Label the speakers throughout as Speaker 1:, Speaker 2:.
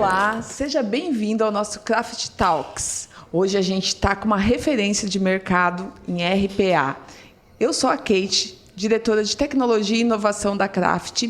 Speaker 1: Olá, seja bem-vindo ao nosso Craft Talks. Hoje a gente está com uma referência de mercado em RPA. Eu sou a Kate, diretora de Tecnologia e Inovação da Craft,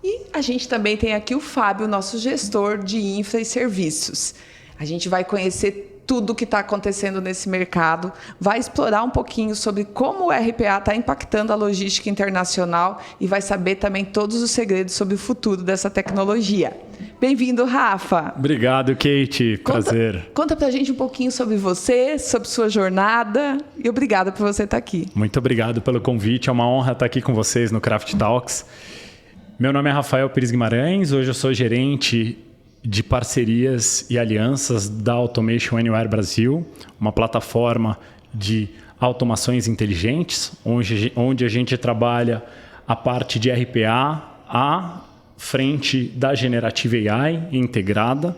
Speaker 1: e a gente também tem aqui o Fábio, nosso gestor de Infra e Serviços. A gente vai conhecer tudo o que está acontecendo nesse mercado, vai explorar um pouquinho sobre como o RPA está impactando a logística internacional e vai saber também todos os segredos sobre o futuro dessa tecnologia. Bem-vindo, Rafa.
Speaker 2: Obrigado, Kate. Prazer.
Speaker 1: Conta pra gente um pouquinho sobre você, sobre sua jornada e obrigada por você estar aqui.
Speaker 2: Muito obrigado pelo convite. É uma honra estar aqui com vocês no Craft Talks. Meu nome é Rafael Pires Guimarães. Hoje eu sou gerente de parcerias e alianças da Automation Anywhere Brasil, uma plataforma de automações inteligentes, onde a gente trabalha a parte de RPA à frente da Generative AI integrada.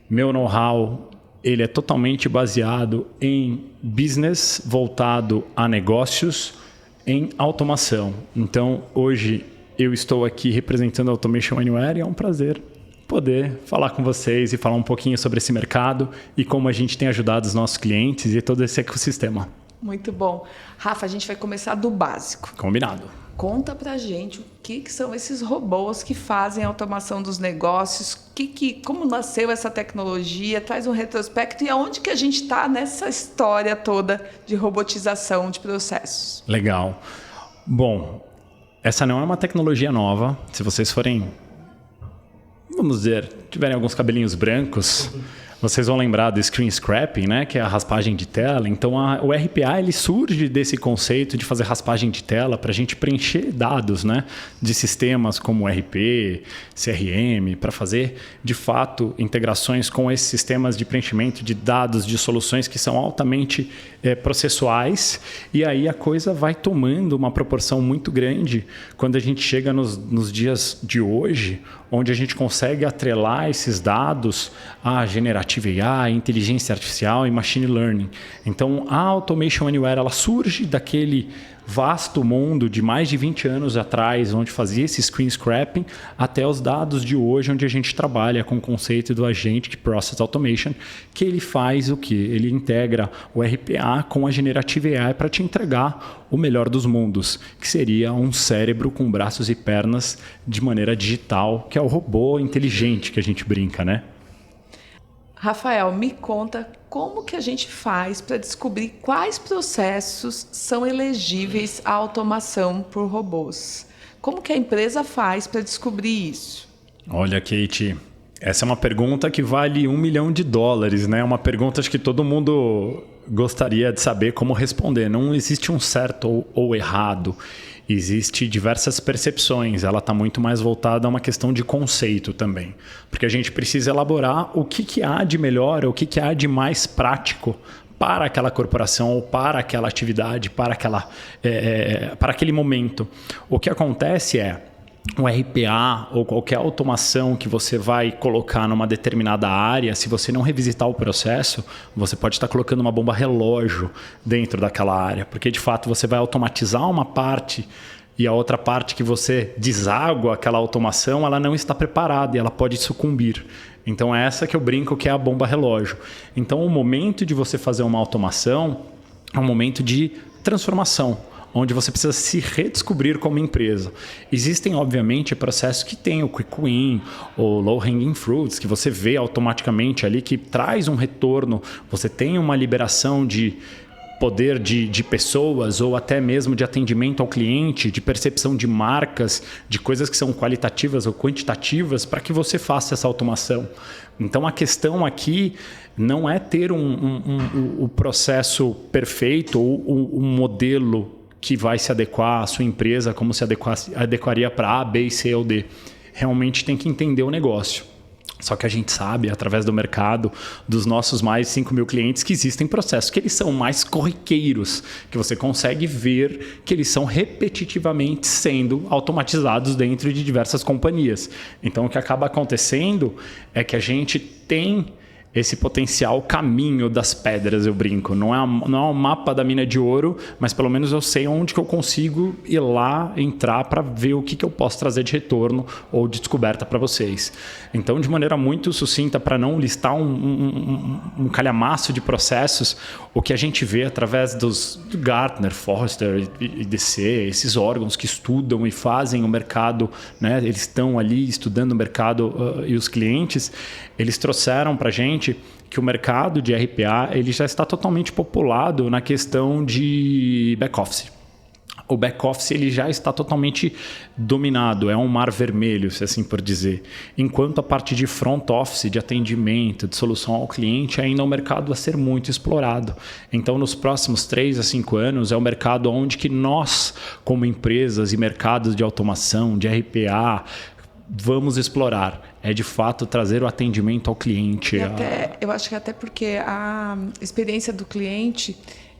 Speaker 2: Meu know-how ele é totalmente baseado em business voltado a negócios em automação. Então, hoje eu estou aqui representando a Automation Anywhere e é um prazer poder falar com vocês e falar um pouquinho sobre esse mercado e como a gente tem ajudado os nossos clientes e todo esse ecossistema. Muito bom.
Speaker 1: Rafa, a gente vai começar do básico.
Speaker 2: Combinado.
Speaker 1: Conta pra gente o que são esses robôs que fazem a automação dos negócios, como nasceu essa tecnologia, traz um retrospecto e aonde que a gente está nessa história toda de robotização de processos.
Speaker 2: Legal. Bom, essa não é uma tecnologia nova. Se vocês forem, vamos dizer, tiverem alguns cabelinhos brancos, vocês vão lembrar do screen scraping, né? Que é a raspagem de tela. Então, o RPA ele surge desse conceito de fazer raspagem de tela para a gente preencher dados, né? De sistemas como RP, CRM, para fazer, de fato, integrações com esses sistemas de preenchimento de dados de soluções que são altamente processuais. E aí a coisa vai tomando uma proporção muito grande quando a gente chega nos dias de hoje, onde a gente consegue atrelar esses dados a Generative AI, inteligência artificial e machine learning. Então, a Automation Anywhere ela surge daquele vasto mundo de mais de 20 anos atrás, onde fazia esse screen scraping, até os dados de hoje, onde a gente trabalha com o conceito do Agentic Process Automation, que ele faz o quê? Ele integra o RPA com a Generative AI para te entregar o melhor dos mundos, que seria um cérebro com braços e pernas de maneira digital, que é o robô inteligente que a gente brinca, né?
Speaker 1: Rafael, me conta como que a gente faz para descobrir quais processos são elegíveis à automação por robôs. Como que a empresa faz para descobrir isso?
Speaker 2: Olha, Kate, essa é uma pergunta que vale $1 milhão, né? É uma pergunta acho que todo mundo gostaria de saber como responder. Não existe um certo ou errado. Existem diversas percepções, ela está muito mais voltada a uma questão de conceito também. Porque a gente precisa elaborar o que há de melhor, o que há de mais prático para aquela corporação, ou para aquela atividade, para aquele momento. O que acontece é, um RPA ou qualquer automação que você vai colocar numa determinada área, se você não revisitar o processo, você pode estar colocando uma bomba relógio dentro daquela área, porque de fato você vai automatizar uma parte e a outra parte que você deságua aquela automação, ela não está preparada e ela pode sucumbir. Então é essa que eu brinco que é a bomba relógio. Então o momento de você fazer uma automação é um momento de transformação, onde você precisa se redescobrir como empresa. Existem, obviamente, processos que têm o Quick Win, ou Low Hanging Fruits, que você vê automaticamente ali, que traz um retorno, você tem uma liberação de poder de pessoas ou até mesmo de atendimento ao cliente, de percepção de marcas, de coisas que são qualitativas ou quantitativas para que você faça essa automação. Então, a questão aqui não é ter o processo perfeito ou um modelo que vai se adequar à sua empresa, como se adequaria para A, B, C ou D. Realmente tem que entender o negócio. Só que a gente sabe, através do mercado, dos nossos mais de 5 mil clientes, que existem processos que eles são mais corriqueiros, que você consegue ver que eles são repetitivamente sendo automatizados dentro de diversas companhias. Então, o que acaba acontecendo é que a gente tem esse potencial caminho das pedras, eu brinco. Não é um mapa da mina de ouro, mas pelo menos eu sei onde que eu consigo ir lá, entrar para ver o que eu posso trazer de retorno ou de descoberta para vocês. Então, de maneira muito sucinta, para não listar um calhamaço de processos, o que a gente vê através do Gartner, Forrester, IDC, esses órgãos que estudam e fazem o mercado, né? Eles estão ali estudando o mercado e os clientes, eles trouxeram para a gente que o mercado de RPA ele já está totalmente populado na questão de back-office. O back-office ele já está totalmente dominado, é um mar vermelho, se assim por dizer. Enquanto a parte de front-office, de atendimento, de solução ao cliente, ainda é um mercado a ser muito explorado. Então, nos próximos 3 a 5 anos, é um mercado onde que nós, como empresas e mercados de automação, de RPA, vamos explorar. É, de fato, trazer o atendimento ao cliente.
Speaker 1: Eu acho que até porque a experiência do cliente...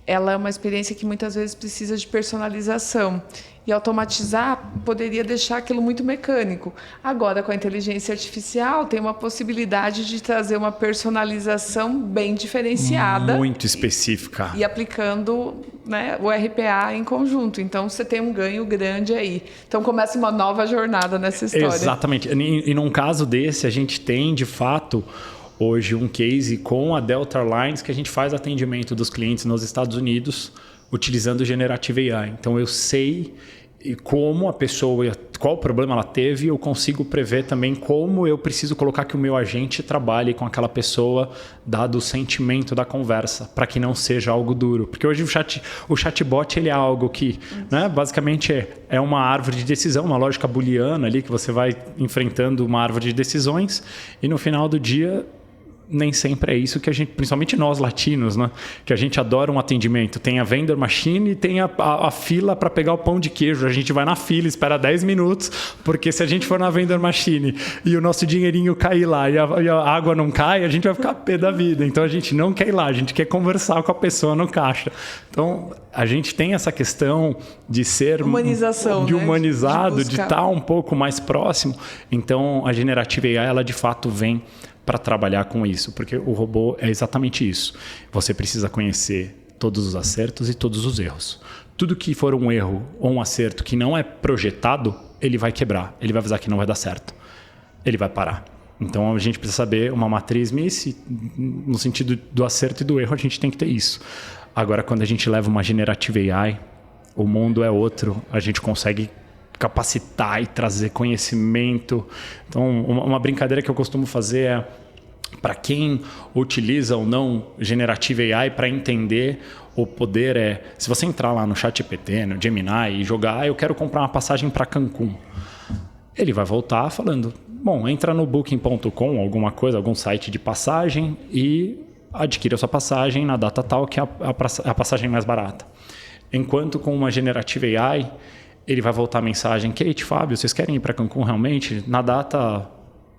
Speaker 1: ela é uma experiência que muitas vezes precisa de personalização. E automatizar poderia deixar aquilo muito mecânico. Agora, com a inteligência artificial, tem uma possibilidade de trazer uma personalização bem diferenciada.
Speaker 2: Muito específica.
Speaker 1: E aplicando, né, o RPA em conjunto. Então, você tem um ganho grande aí. Então, começa uma nova jornada nessa história.
Speaker 2: Exatamente. E num caso desse, a gente tem, de fato... hoje um case com a Delta Airlines que a gente faz atendimento dos clientes nos Estados Unidos utilizando o Generative AI. Então eu sei como a pessoa, qual problema ela teve, eu consigo prever também como eu preciso colocar que o meu agente trabalhe com aquela pessoa, dado o sentimento da conversa, para que não seja algo duro. Porque hoje o chatbot ele é algo que, né, basicamente é uma árvore de decisão, uma lógica booleana ali que você vai enfrentando uma árvore de decisões e no final do dia nem sempre é isso que a gente, principalmente nós latinos, né? Que a gente adora um atendimento. Tem a vendor machine e tem a fila para pegar o pão de queijo. A gente vai na fila, espera 10 minutos, porque se a gente for na vendor machine e o nosso dinheirinho cair lá e a água não cai, a gente vai ficar pé da vida. Então a gente não quer ir lá, a gente quer conversar com a pessoa no caixa. Então a gente tem essa questão de ser
Speaker 1: humanização,
Speaker 2: de humanizado,
Speaker 1: de
Speaker 2: de estar um pouco mais próximo. Então a Generative AI, ela de fato vem para trabalhar com isso, porque o robô é exatamente isso. Você precisa conhecer todos os acertos e todos os erros. Tudo que for um erro ou um acerto que não é projetado, ele vai quebrar, ele vai avisar que não vai dar certo, ele vai parar. Então a gente precisa saber uma matriz MIS, no sentido do acerto e do erro, a gente tem que ter isso. Agora, quando a gente leva uma Generative AI, o mundo é outro, a gente consegue capacitar e trazer conhecimento. Então, uma brincadeira que eu costumo fazer é para quem utiliza ou não Generative AI para entender o poder se você entrar lá no ChatGPT, no Gemini e jogar, eu quero comprar uma passagem para Cancún. Ele vai voltar falando, bom, entra no booking.com, alguma coisa, algum site de passagem e adquira a sua passagem na data tal que é a passagem mais barata. Enquanto com uma Generative AI, ele vai voltar a mensagem, Kate, Fábio, vocês querem ir para Cancún realmente? Na data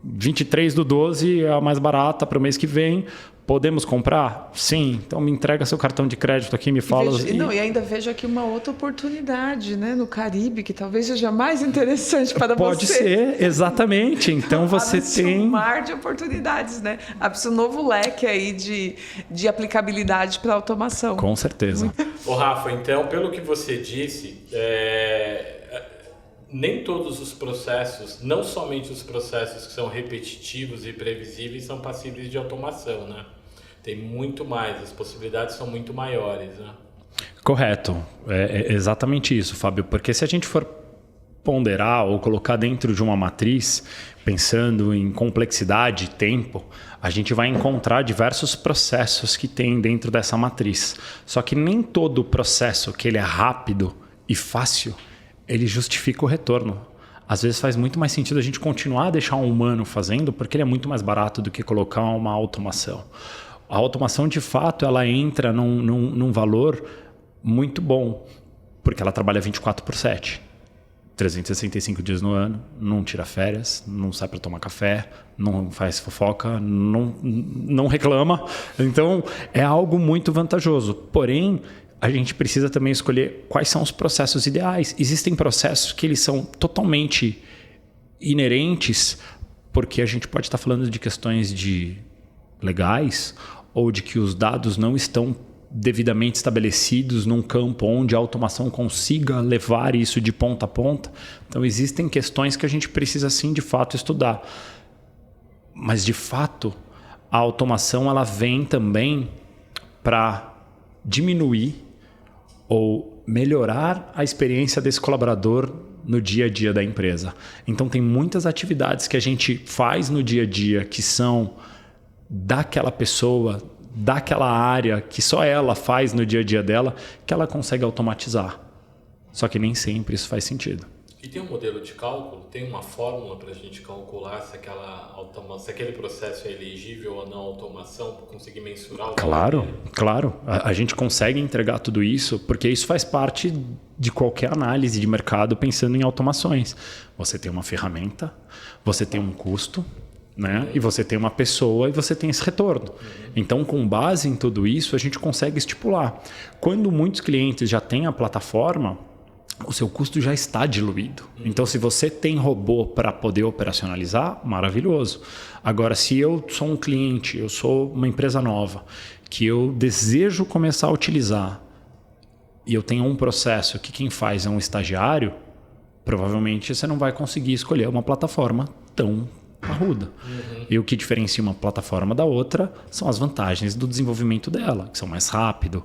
Speaker 2: 23/12 é a mais barata para o mês que vem. Podemos comprar? Sim. Então me entrega seu cartão de crédito aqui, me fala.
Speaker 1: E ainda vejo aqui uma outra oportunidade, né, no Caribe, que talvez seja mais interessante para
Speaker 2: Pode
Speaker 1: você.
Speaker 2: Pode ser, exatamente. Então você tem
Speaker 1: um mar de oportunidades, né? Abre-se um novo leque aí de aplicabilidade para automação.
Speaker 2: Com certeza.
Speaker 3: Ô Rafa, então, pelo que você disse, nem todos os processos, não somente os processos que são repetitivos e previsíveis, são passíveis de automação, né? Tem muito mais, as possibilidades são muito maiores, né?
Speaker 2: Correto, é exatamente isso, Fábio, porque se a gente for ponderar ou colocar dentro de uma matriz, pensando em complexidade e tempo, a gente vai encontrar diversos processos que tem dentro dessa matriz. Só que nem todo processo que ele é rápido e fácil, ele justifica o retorno. Às vezes faz muito mais sentido a gente continuar a deixar um humano fazendo, porque ele é muito mais barato do que colocar uma automação. A automação, de fato, ela entra num valor muito bom, porque ela trabalha 24/7. 365 dias no ano, não tira férias, não sai para tomar café, não faz fofoca, não reclama. Então, é algo muito vantajoso. Porém, a gente precisa também escolher quais são os processos ideais. Existem processos que eles são totalmente inerentes, porque a gente pode estar falando de questões de legais ou de que os dados não estão devidamente estabelecidos num campo onde a automação consiga levar isso de ponta a ponta. Então, existem questões que a gente precisa, sim, de fato, estudar. Mas, de fato, a automação ela vem também para diminuir ou melhorar a experiência desse colaborador no dia a dia da empresa. Então, tem muitas atividades que a gente faz no dia a dia que são daquela pessoa, daquela área, que só ela faz no dia a dia dela, que ela consegue automatizar. Só que nem sempre isso faz sentido.
Speaker 3: E tem um modelo de cálculo? Tem uma fórmula para a gente calcular se aquele processo é elegível ou não à automação, para conseguir mensurar o
Speaker 2: Claro,
Speaker 3: valor dele?
Speaker 2: claro. A gente consegue entregar tudo isso porque isso faz parte de qualquer análise de mercado pensando em automações. Você tem uma ferramenta, você tem um custo, né? E você tem uma pessoa e você tem esse retorno. Então, com base em tudo isso, a gente consegue estipular. Quando muitos clientes já têm a plataforma, o seu custo já está diluído. Então, se você tem robô para poder operacionalizar, maravilhoso. Agora, se eu sou um cliente, eu sou uma empresa nova, que eu desejo começar a utilizar e eu tenho um processo que quem faz é um estagiário, provavelmente você não vai conseguir escolher uma plataforma tão parruda. E o que diferencia uma plataforma da outra são as vantagens do desenvolvimento dela, que são mais rápido.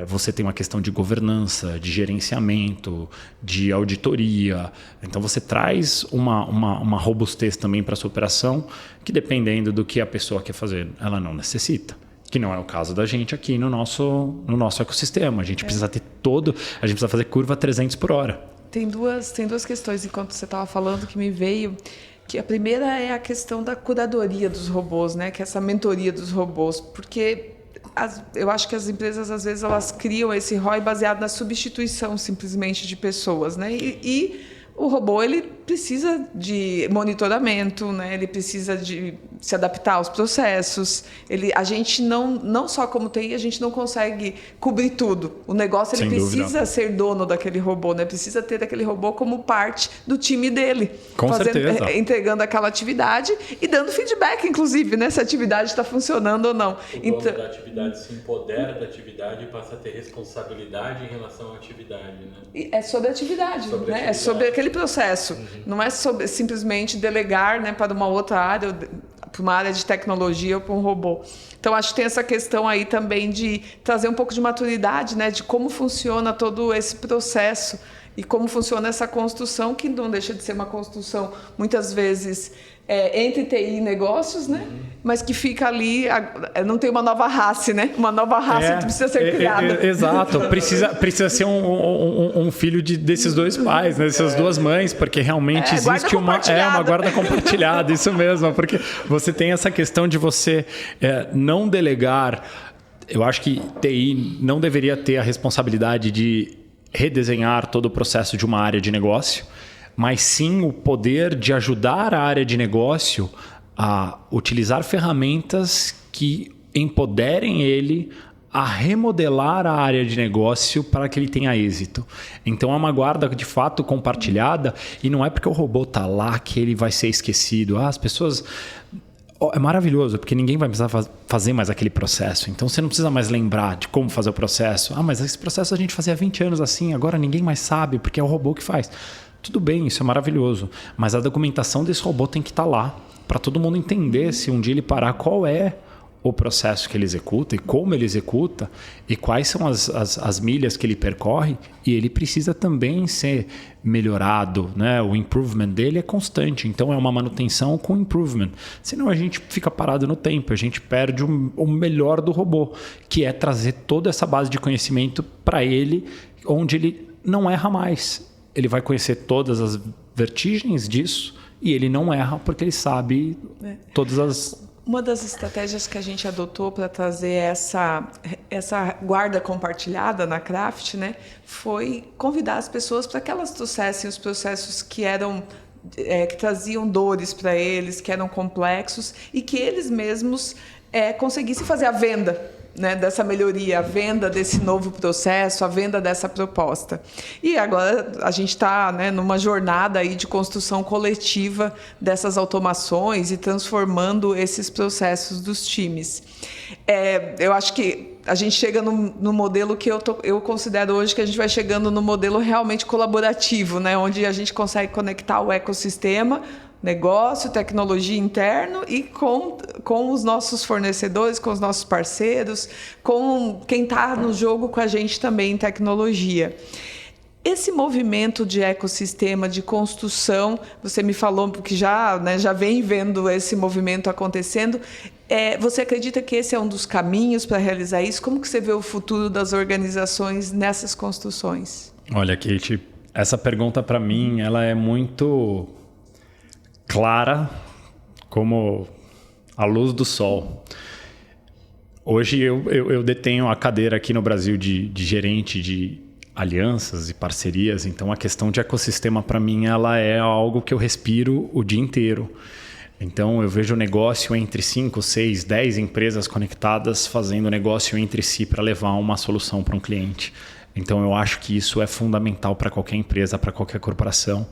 Speaker 2: Você tem uma questão de governança, de gerenciamento, de auditoria. Então você traz uma robustez também para a sua operação que, dependendo do que a pessoa quer fazer, ela não necessita. Que não é o caso da gente aqui no nosso ecossistema. A gente precisa ter a gente precisa fazer curva 300 por hora.
Speaker 1: Tem duas questões enquanto você estava falando que me veio. Que a primeira é a questão da curadoria dos robôs, né? Que é essa mentoria dos robôs, porque eu acho que as empresas às vezes elas criam esse ROI baseado na substituição simplesmente de pessoas, né? E o robô ele precisa de monitoramento, né? Ele precisa de se adaptar aos processos. A gente não só como TI, a gente não consegue cobrir tudo. O negócio ele precisa ser dono daquele robô, né? Precisa ter aquele robô como parte do time dele,
Speaker 2: Com certeza.
Speaker 1: Entregando aquela atividade e dando feedback, inclusive, né? Se a atividade está funcionando ou não.
Speaker 3: O dono da atividade se empodera da atividade e passa a ter responsabilidade em relação à atividade, né?
Speaker 1: É sobre a atividade, né? É sobre aquele processo. Não é sobre simplesmente delegar, né, para uma outra área, para uma área de tecnologia ou para um robô. Então, acho que tem essa questão aí também de trazer um pouco de maturidade, né, de como funciona todo esse processo e como funciona essa construção, que não deixa de ser uma construção, muitas vezes, entre TI e negócios, né? Mas que fica ali, não tem uma nova raça, né? Uma nova raça que precisa ser criada.
Speaker 2: Exato, precisa ser um filho desses dois pais, né? Dessas duas mães, porque realmente existe uma guarda compartilhada, isso mesmo, porque você tem essa questão de você não delegar. Eu acho que TI não deveria ter a responsabilidade de redesenhar todo o processo de uma área de negócio, mas sim o poder de ajudar a área de negócio a utilizar ferramentas que empoderem ele a remodelar a área de negócio para que ele tenha êxito. Então é uma guarda de fato compartilhada e não é porque o robô está lá que ele vai ser esquecido. As pessoas... É maravilhoso, porque ninguém vai precisar fazer mais aquele processo. Então você não precisa mais lembrar de como fazer o processo. Mas esse processo a gente fazia há 20 anos assim, agora ninguém mais sabe, porque é o robô que faz. Tudo bem, isso é maravilhoso, mas a documentação desse robô tem que estar lá para todo mundo entender, se um dia ele parar, qual é o processo que ele executa e como ele executa e quais são as milhas que ele percorre, e ele precisa também ser melhorado, né? O improvement dele é constante, então é uma manutenção com improvement, senão a gente fica parado no tempo, a gente perde o melhor do robô, que é trazer toda essa base de conhecimento para ele, onde ele não erra mais. Ele vai conhecer todas as vertigens disso e ele não erra porque ele sabe todas as...
Speaker 1: Uma das estratégias que a gente adotou para trazer essa guarda compartilhada na Craft, né, foi convidar as pessoas para que elas trouxessem os processos que traziam dores para eles, que eram complexos, e que eles mesmos conseguissem fazer a venda né, dessa melhoria, a venda desse novo processo, a venda dessa proposta. E agora a gente está, né, numa jornada aí de construção coletiva dessas automações e transformando esses processos dos times. Eu acho que a gente chega no modelo que eu considero hoje que a gente vai chegando no modelo realmente colaborativo, né, onde a gente consegue conectar o ecossistema, negócio, tecnologia interno e com os nossos fornecedores, com os nossos parceiros, com quem está no jogo com a gente também em tecnologia. Esse movimento de ecossistema, de construção, você me falou que já vem vendo esse movimento acontecendo. Você acredita que esse é um dos caminhos para realizar isso? Como que você vê o futuro das organizações nessas construções?
Speaker 2: Olha, Kate, essa pergunta para mim ela é muito clara como a luz do sol. Hoje eu detenho a cadeira aqui no Brasil de gerente de alianças e parcerias, então a questão de ecossistema para mim ela é algo que eu respiro o dia inteiro. Então eu vejo negócio entre 5, 6, 10 empresas conectadas fazendo negócio entre si para levar uma solução para um cliente. Então eu acho que isso é fundamental para qualquer empresa, para qualquer corporação.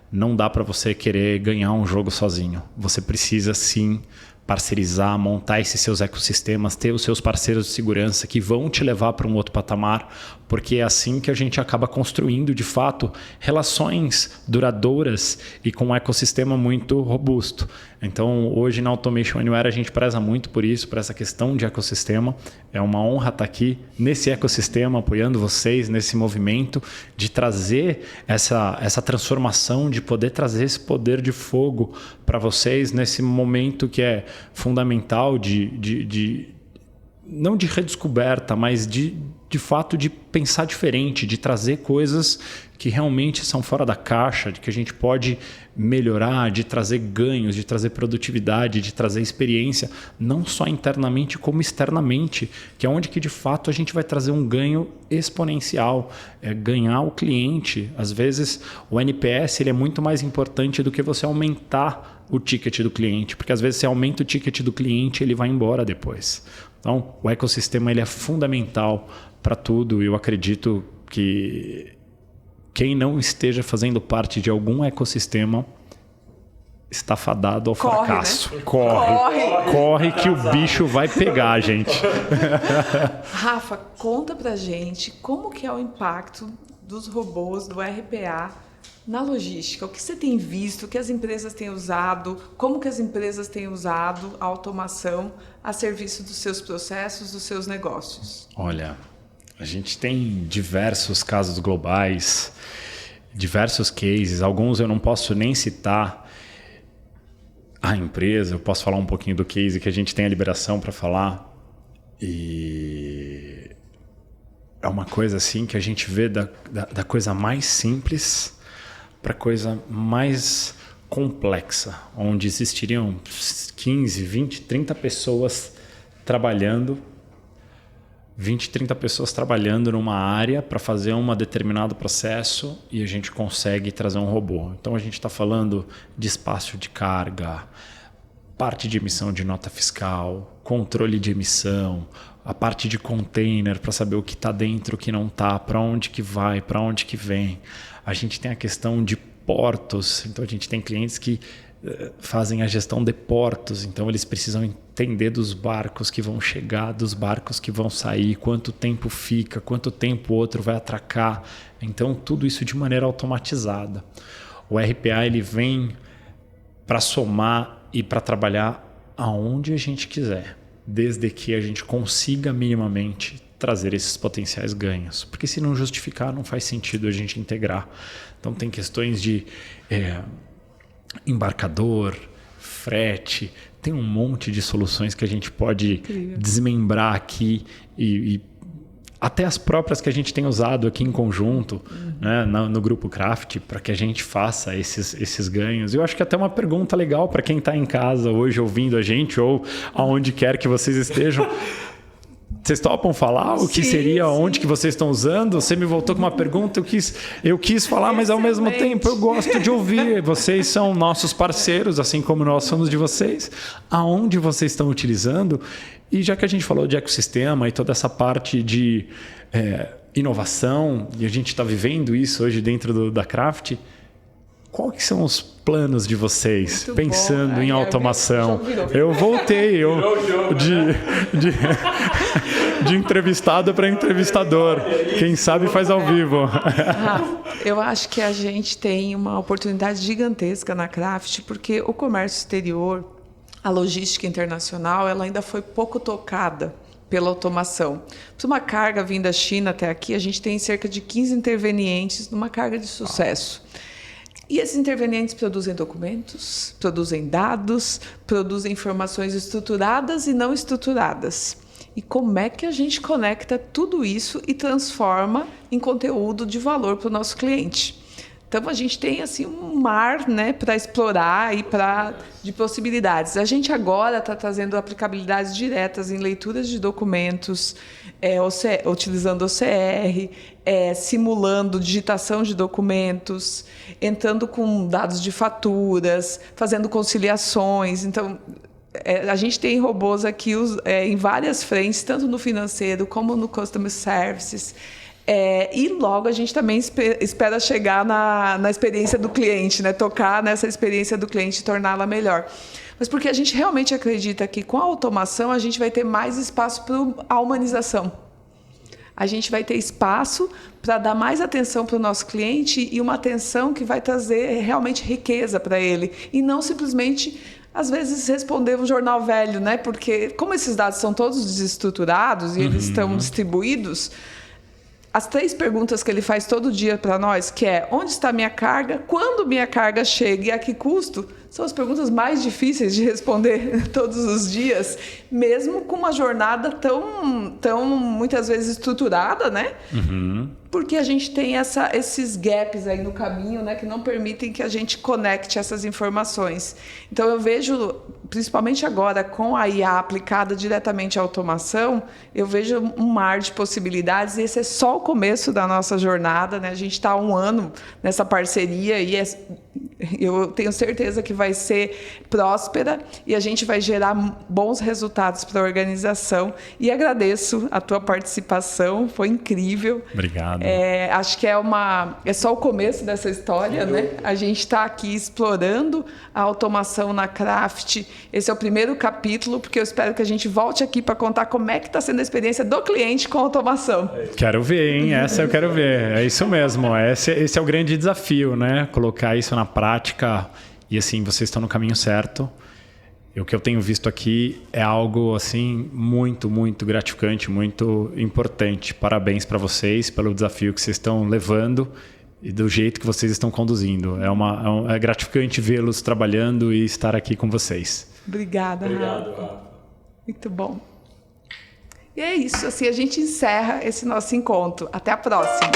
Speaker 2: Não dá para você querer ganhar um jogo sozinho. Você precisa sim parcerizar, montar esses seus ecossistemas, ter os seus parceiros de segurança que vão te levar para um outro patamar, porque é assim que a gente acaba construindo, de fato, relações duradouras e com um ecossistema muito robusto. Então, hoje na Automation Anywhere a gente preza muito por isso, por essa questão de ecossistema. É uma honra estar aqui nesse ecossistema, apoiando vocês nesse movimento de trazer essa transformação, de poder trazer esse poder de fogo para vocês nesse momento que é fundamental não de redescoberta, mas de fato de pensar diferente, de trazer coisas que realmente são fora da caixa, de que a gente pode melhorar, de trazer ganhos, de trazer produtividade, de trazer experiência, não só internamente como externamente, que é onde que de fato a gente vai trazer um ganho exponencial, ganhar o cliente. Às vezes o NPS ele é muito mais importante do que você aumentar o ticket do cliente, porque às vezes você aumenta o ticket do cliente ele vai embora depois. Então o ecossistema ele é fundamental para tudo e eu acredito que quem não esteja fazendo parte de algum ecossistema está fadado ao fracasso.
Speaker 1: Né?
Speaker 2: Corre que o bicho vai pegar, gente.
Speaker 1: Rafa, conta pra gente como que é o impacto dos robôs do RPA na logística. O que você tem visto, o que as empresas têm usado, como que as empresas têm usado a automação a serviço dos seus processos, dos seus negócios?
Speaker 2: Olha, a gente tem diversos casos globais, diversos cases, alguns eu não posso nem citar a empresa, eu posso falar um pouquinho do case que a gente tem a liberação para falar. E é uma coisa assim que a gente vê da coisa mais simples para a coisa mais complexa, onde existiriam 15, 20, 30 pessoas trabalhando 20, 30 pessoas trabalhando numa área para fazer um determinado processo e a gente consegue trazer um robô. Então a gente está falando de espaço de carga, parte de emissão de nota fiscal, controle de emissão, a parte de container para saber o que está dentro, o que não está, para onde que vai, para onde que vem. A gente tem a questão de portos, então a gente tem clientes que fazem a gestão de portos, então eles precisam entender dos barcos que vão chegar, dos barcos que vão sair, quanto tempo fica, quanto tempo o outro vai atracar. Então tudo isso de maneira automatizada. O RPA ele vem para somar e para trabalhar aonde a gente quiser, desde que a gente consiga minimamente trazer esses potenciais ganhos, porque se não justificar não faz sentido a gente integrar. Então tem questões de embarcador, frete, tem um monte de soluções que a gente pode desmembrar aqui e até as próprias que a gente tem usado aqui em conjunto, né, no Grupo Craft, para que a gente faça esses ganhos. Eu acho que até uma pergunta legal para quem está em casa hoje ouvindo a gente ou aonde quer que vocês estejam. Vocês topam falar o que seria, onde que vocês estão usando? Você me voltou com uma pergunta, eu quis falar, mas ao mesmo tempo eu gosto de ouvir. Vocês são nossos parceiros, assim como nós somos de vocês. Aonde vocês estão utilizando? E já que a gente falou de ecossistema e toda essa parte de inovação, e a gente está vivendo isso hoje dentro da Craft, quais que são os planos de vocês, muito pensando bom, em automação? Eu voltei de entrevistado para entrevistador. Quem sabe faz ao vivo.
Speaker 1: Eu acho que a gente tem uma oportunidade gigantesca na Craft, porque o comércio exterior, a logística internacional, ela ainda foi pouco tocada pela automação. Para uma carga vindo da China até aqui, a gente tem cerca de 15 intervenientes numa carga de sucesso. E esses intervenientes produzem documentos, produzem dados, produzem informações estruturadas e não estruturadas. E como é que a gente conecta tudo isso e transforma em conteúdo de valor para o nosso cliente? Então, a gente tem assim, um mar, né, para explorar e de possibilidades. A gente agora está trazendo aplicabilidades diretas em leituras de documentos, utilizando OCR, simulando digitação de documentos, entrando com dados de faturas, fazendo conciliações. Então, a gente tem robôs aqui em várias frentes, tanto no financeiro como no Customer Services. E logo a gente também espera chegar na experiência do cliente, né? Tocar nessa experiência do cliente e torná-la melhor. Mas porque a gente realmente acredita que com a automação a gente vai ter mais espaço para a humanização. A gente vai ter espaço para dar mais atenção para o nosso cliente e uma atenção que vai trazer realmente riqueza para ele. E não simplesmente, às vezes, responder um jornal velho, né? Porque como esses dados são todos desestruturados e eles estão distribuídos, as 3 perguntas que ele faz todo dia para nós, que é: onde está minha carga? Quando minha carga chega e a que custo? São as perguntas mais difíceis de responder todos os dias, mesmo com uma jornada tão muitas vezes estruturada, né? Porque a gente tem esses gaps aí no caminho, né, que não permitem que a gente conecte essas informações. Então, eu vejo, principalmente agora, com a IA aplicada diretamente à automação, eu vejo um mar de possibilidades, e esse é só o começo da nossa jornada, né? A gente está há 1 ano nessa parceria e eu tenho certeza que vai ser próspera e a gente vai gerar bons resultados para a organização. E agradeço a tua participação, foi incrível.
Speaker 2: Obrigado.
Speaker 1: Acho que é só o começo dessa história, né? A gente está aqui explorando a automação na Craft. Esse é o primeiro capítulo, porque eu espero que a gente volte aqui para contar como é que está sendo a experiência do cliente com a automação.
Speaker 2: Quero ver, hein? Essa eu quero ver. É isso mesmo. Esse é o grande desafio, né? Colocar isso na prática. E assim, vocês estão no caminho certo. E o que eu tenho visto aqui é algo assim muito, muito gratificante, muito importante. Parabéns para vocês pelo desafio que vocês estão levando e do jeito que vocês estão conduzindo. É gratificante vê-los trabalhando e estar aqui com vocês.
Speaker 1: Obrigada,
Speaker 3: Obrigado,
Speaker 1: Rafa. Muito bom. E é isso, assim a gente encerra esse nosso encontro. Até a próxima.